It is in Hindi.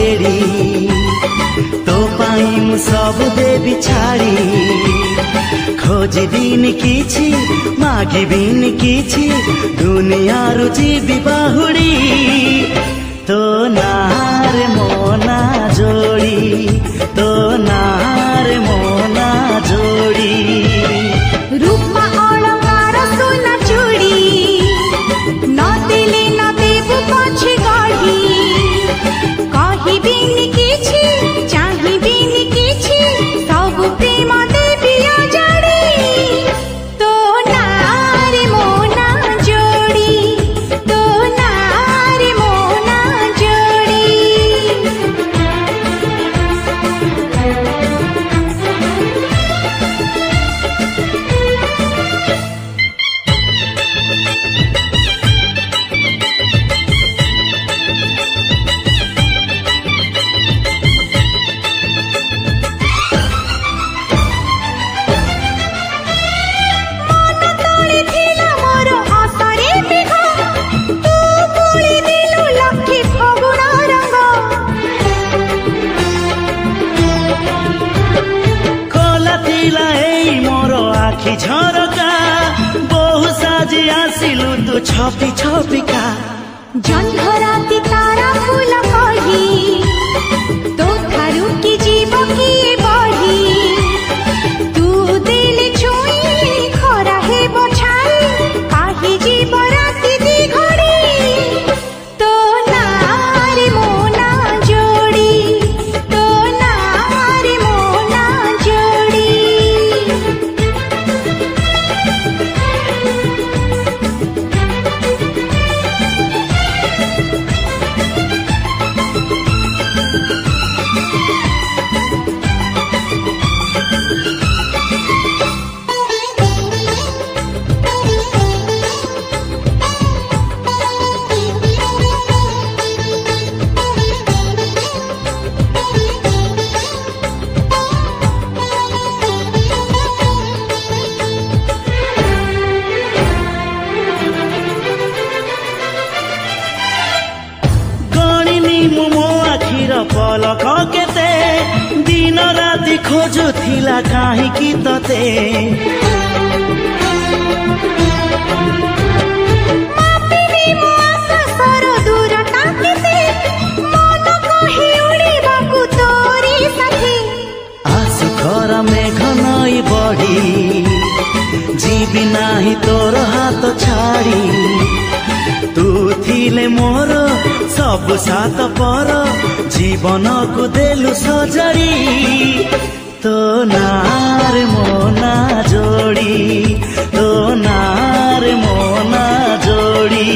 बेड़ी तो पाई मु सब देवी छाड़ी खोजी दिन किछि मागी बिन किछि दुनिया रुचि बाहुड़ी तो नार मोना जोड़ी तो नार मोना जोड़ी रूपा अलंकार सोना चूड़ी न दिले न देबु पछे गढ़ी कहिबिन किछि चाहिबिन किछि सब प्रेम देबी अजाड़ी तो नार मोना जोड़ी तो नार मोना जोड़ी झरका बहु साजी आसिलु तू छपी छपिका जन्धराती तारा फूल कही तो थारू की जीव किए बढ़ी तू दिल छुई खरा हे बछाई काहे जीव राती दी घड़ी तो नार मोना जोड़ी तो नार मोना जोड़ी पलक केते दिन राति खोजुथिला काहीकि तते मापिनी मो आकाशर दूरता केते मन कहि उड़िबाकु तोरी साथी आसु घर मेघ नई बढी जीवी नाही तोर हाथ छाड़ी तू थिले मोर सब सात पर जीवन को देलु सजरी तो नार मोना जोड़ी तो नार मोना जोड़ी।